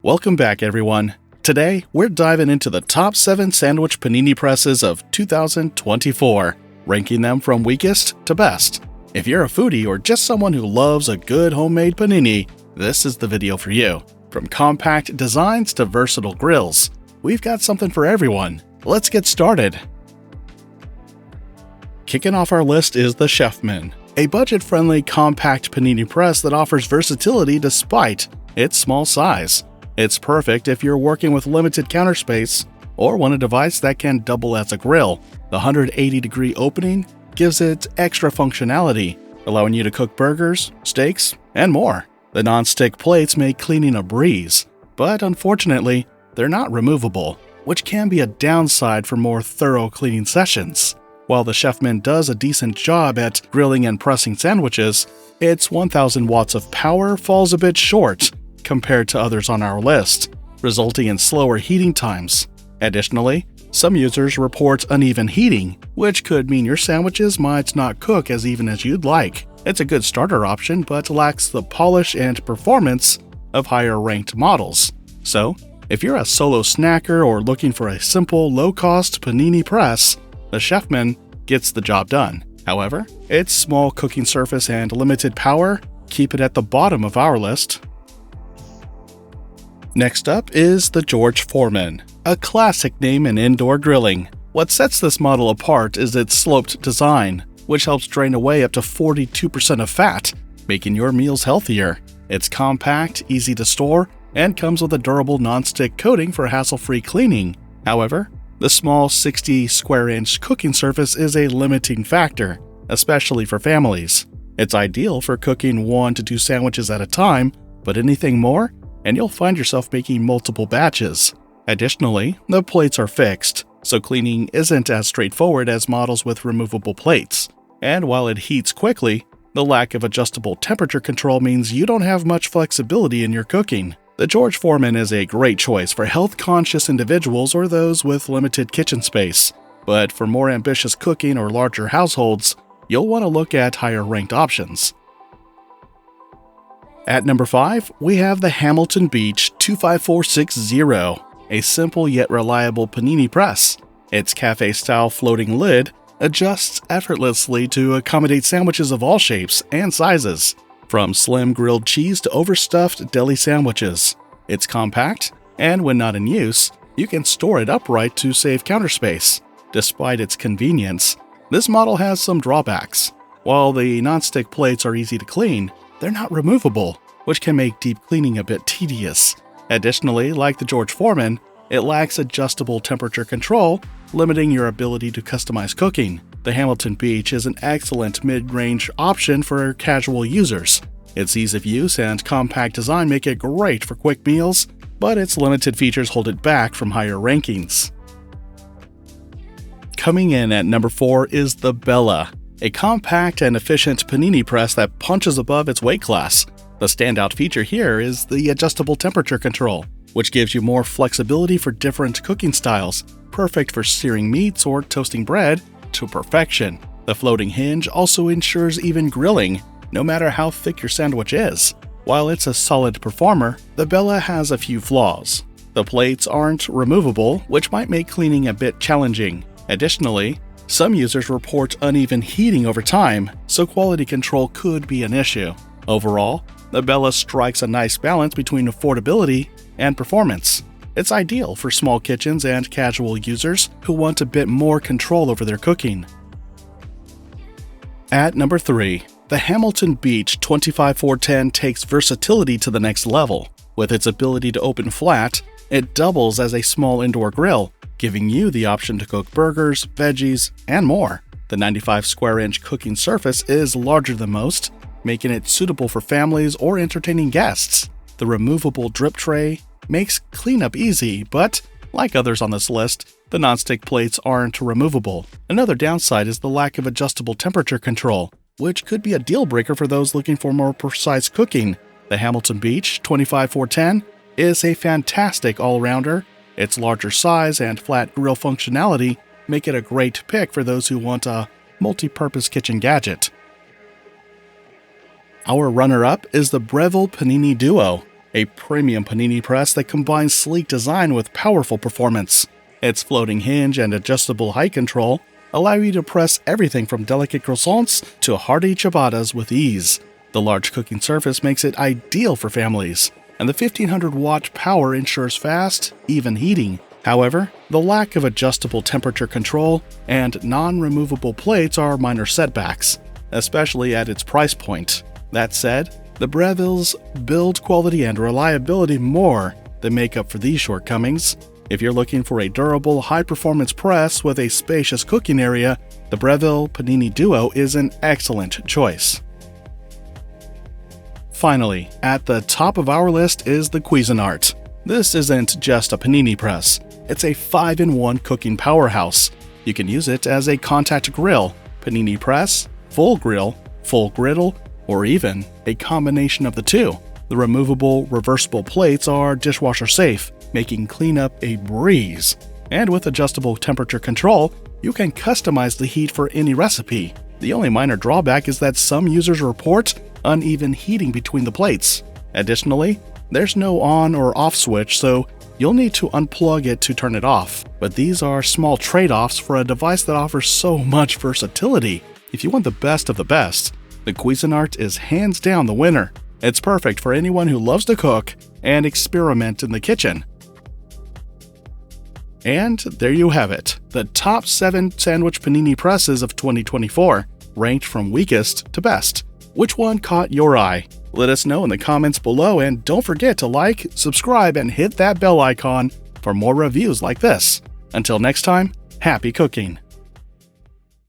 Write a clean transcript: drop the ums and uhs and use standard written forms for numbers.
Welcome back, everyone. Today, we're diving into the top 7 sandwich panini presses of 2024, ranking them from weakest to best. If you're a foodie or just someone who loves a good homemade panini, this is the video for you. From compact designs to versatile grills, we've got something for everyone. Let's get started. Kicking off our list is the Chefman, a budget-friendly compact panini press that offers versatility despite its small size. It's perfect if you're working with limited counter space or want a device that can double as a grill. The 180-degree opening gives it extra functionality, allowing you to cook burgers, steaks, and more. The non-stick plates make cleaning a breeze, but unfortunately, they're not removable, which can be a downside for more thorough cleaning sessions. While the Chefman does a decent job at grilling and pressing sandwiches, its 1000 watts of power falls a bit short compared to others on our list, resulting in slower heating times. Additionally, some users report uneven heating, which could mean your sandwiches might not cook as even as you'd like. It's a good starter option, but lacks the polish and performance of higher-ranked models. So, if you're a solo snacker or looking for a simple, low-cost panini press, the Chefman gets the job done. However, its small cooking surface and limited power keep it at the bottom of our list. Next up is the George Foreman, a classic name in indoor grilling. What sets this model apart is its sloped design, which helps drain away up to 42% of fat, making your meals healthier. It's compact, easy to store, and comes with a durable non-stick coating for hassle-free cleaning. However, the small 60 square inch cooking surface is a limiting factor, especially for families. It's ideal for cooking 1 to 2 sandwiches at a time, but anything more, and you'll find yourself making multiple batches. Additionally, the plates are fixed, so cleaning isn't as straightforward as models with removable plates. And while it heats quickly, the lack of adjustable temperature control means you don't have much flexibility in your cooking. The George Foreman is a great choice for health-conscious individuals or those with limited kitchen space. But for more ambitious cooking or larger households, you'll want to look at higher-ranked options. At number 5, we have the Hamilton Beach 25460, a simple yet reliable panini press. Its cafe-style floating lid adjusts effortlessly to accommodate sandwiches of all shapes and sizes, from slim grilled cheese to overstuffed deli sandwiches. It's compact, and when not in use, you can store it upright to save counter space. Despite its convenience, this model has some drawbacks. While the non-stick plates are easy to clean, they're not removable, which can make deep cleaning a bit tedious. Additionally, like the George Foreman, it lacks adjustable temperature control, limiting your ability to customize cooking. The Hamilton Beach is an excellent mid-range option for casual users. Its ease of use and compact design make it great for quick meals, but its limited features hold it back from higher rankings. Coming in at number 4 is the Bella, a compact and efficient panini press that punches above its weight class. The standout feature here is the adjustable temperature control, which gives you more flexibility for different cooking styles, perfect for searing meats or toasting bread to perfection. The floating hinge also ensures even grilling, no matter how thick your sandwich is. While it's a solid performer, the Bella has a few flaws. The plates aren't removable, which might make cleaning a bit challenging. Additionally, some users report uneven heating over time, so quality control could be an issue. Overall, the Bella strikes a nice balance between affordability and performance. It's ideal for small kitchens and casual users who want a bit more control over their cooking. At number 3, the Hamilton Beach 25410 takes versatility to the next level. With its ability to open flat, it doubles as a small indoor grill, giving you the option to cook burgers, veggies, and more. The 95 square inch cooking surface is larger than most, making it suitable for families or entertaining guests. The removable drip tray makes cleanup easy, but like others on this list, the non-stick plates aren't removable. Another downside is the lack of adjustable temperature control, which could be a deal breaker for those looking for more precise cooking. The Hamilton Beach 25410 is a fantastic all-rounder. Its larger size and flat grill functionality make it a great pick for those who want a multi-purpose kitchen gadget. Our runner-up is the Breville Panini Duo, a premium panini press that combines sleek design with powerful performance. Its floating hinge and adjustable height control allow you to press everything from delicate croissants to hearty ciabattas with ease. The large cooking surface makes it ideal for families, and the 1500-watt power ensures fast, even heating. However, the lack of adjustable temperature control and non-removable plates are minor setbacks, especially at its price point. That said, the Breville's build quality and reliability more than make up for these shortcomings. If you're looking for a durable, high-performance press with a spacious cooking area, the Breville Panini Duo is an excellent choice. Finally, at the top of our list is the Cuisinart. This isn't just a panini press, it's a 5-in-1 cooking powerhouse. You can use it as a contact grill, panini press, full grill, full griddle, or even a combination of the two. The removable, reversible plates are dishwasher safe, making cleanup a breeze. And with adjustable temperature control, you can customize the heat for any recipe. The only minor drawback is that some users report uneven heating between the plates. Additionally, there's no on or off switch, so you'll need to unplug it to turn it off. But these are small trade-offs for a device that offers so much versatility. If you want the best of the best, the Cuisinart is hands down the winner. It's perfect for anyone who loves to cook and experiment in the kitchen. And there you have it, the top 7 sandwich panini presses of 2024, ranked from weakest to best. Which one caught your eye? Let us know in the comments below, and don't forget to like, subscribe, and hit that bell icon for more reviews like this. Until next time, happy cooking!